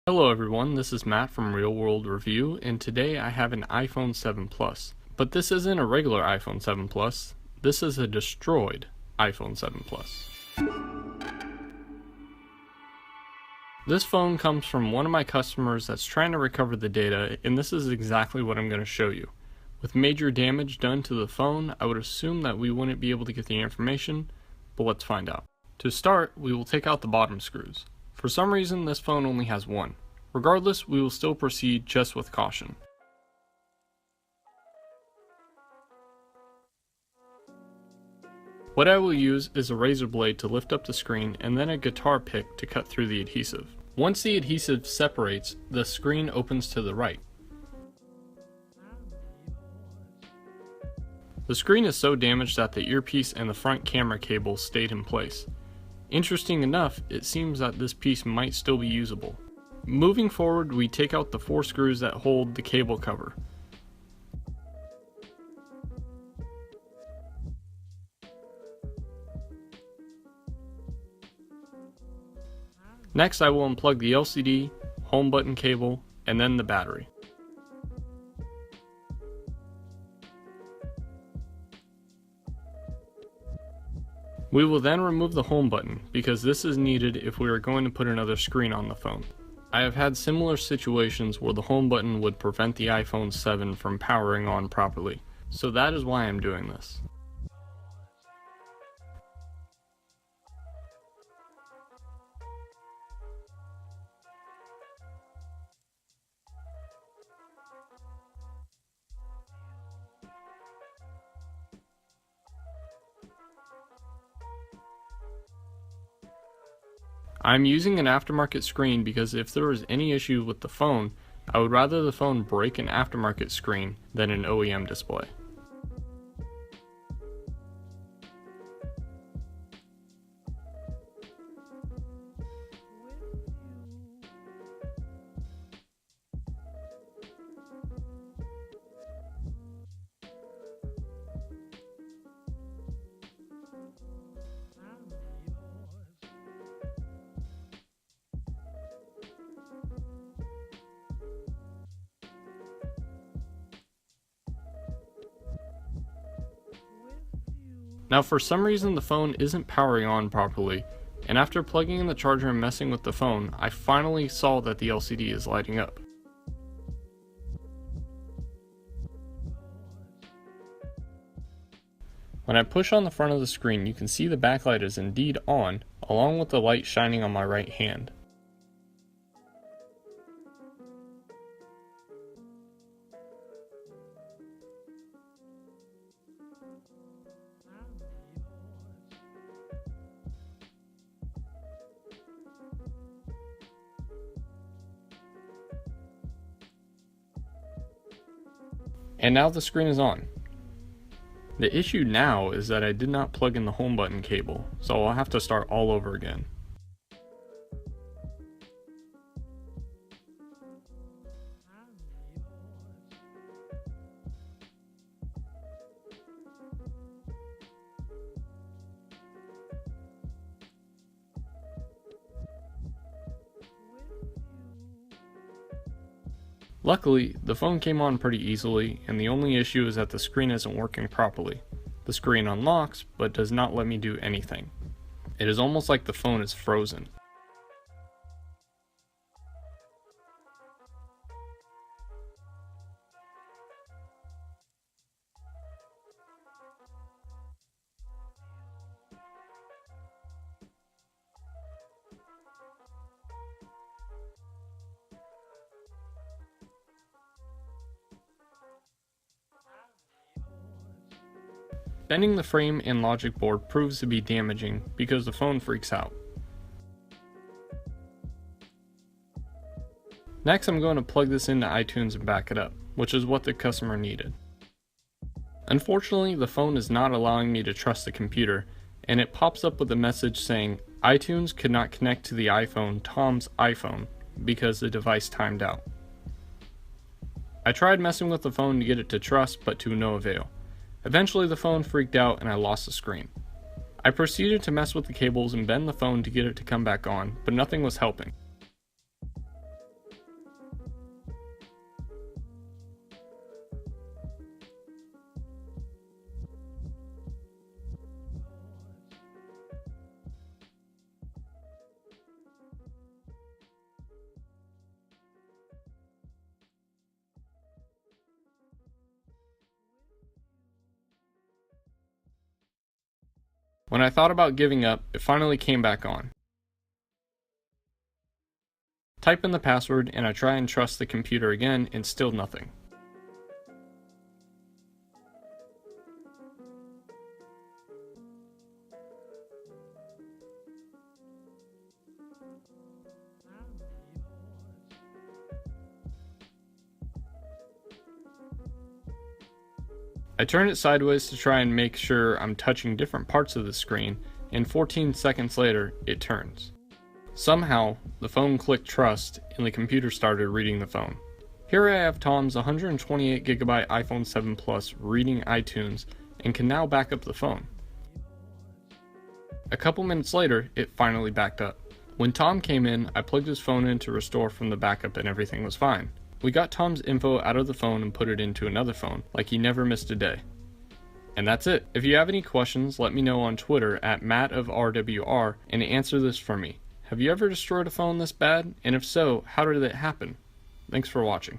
Hello everyone, this is Matt from Real World Review, and today I have an iPhone 7 Plus. But this isn't a regular iPhone 7 Plus, this is a destroyed iPhone 7 Plus. This phone comes from one of my customers that's trying to recover the data, and this is exactly what I'm going to show you. With major damage done to the phone, I would assume that we wouldn't be able to get the information, but let's find out. To start, we will take out the bottom screws. For some reason, this phone only has one. Regardless, we will still proceed just with caution. What I will use is a razor blade to lift up the screen and then a guitar pick to cut through the adhesive. Once the adhesive separates, the screen opens to the right. The screen is so damaged that the earpiece and the front camera cable stayed in place. Interesting enough, it seems that this piece might still be usable. Moving forward, we take out the 4 screws that hold the cable cover. Next, I will unplug the LCD, home button cable, and then the battery. We will then remove the home button, because this is needed if we are going to put another screen on the phone. I have had similar situations where the home button would prevent the iPhone 7 from powering on properly, so that is why I'm doing this. I'm using an aftermarket screen because if there is any issue with the phone, I would rather the phone break an aftermarket screen than an OEM display. Now for some reason the phone isn't powering on properly, and after plugging in the charger and messing with the phone, I finally saw that the LCD is lighting up. When I push on the front of the screen, you can see the backlight is indeed on, along with the light shining on my right hand. And now the screen is on. The issue now is that I did not plug in the home button cable, so I'll have to start all over again. Luckily, the phone came on pretty easily, and the only issue is that the screen isn't working properly. The screen unlocks, but does not let me do anything. It is almost like the phone is frozen. Bending the frame and logic board proves to be damaging because the phone freaks out. Next, I'm going to plug this into iTunes and back it up, which is what the customer needed. Unfortunately, the phone is not allowing me to trust the computer, and it pops up with a message saying, iTunes could not connect to the iPhone, Tom's iPhone, because the device timed out. I tried messing with the phone to get it to trust, but to no avail. Eventually the phone freaked out and I lost the screen. I proceeded to mess with the cables and bend the phone to get it to come back on, but nothing was helping. When I thought about giving up, it finally came back on. Type in the password and I try and trust the computer again and still nothing. I turn it sideways to try and make sure I'm touching different parts of the screen, and 14 seconds later, it turns. Somehow, the phone clicked trust and the computer started reading the phone. Here I have Tom's 128GB iPhone 7 Plus reading iTunes and can now back up the phone. A couple minutes later, it finally backed up. When Tom came in, I plugged his phone in to restore from the backup and everything was fine. We got Tom's info out of the phone and put it into another phone, like he never missed a day. And that's it. If you have any questions, let me know on Twitter at MattofRWR and answer this for me. Have you ever destroyed a phone this bad? And if so, how did it happen? Thanks for watching.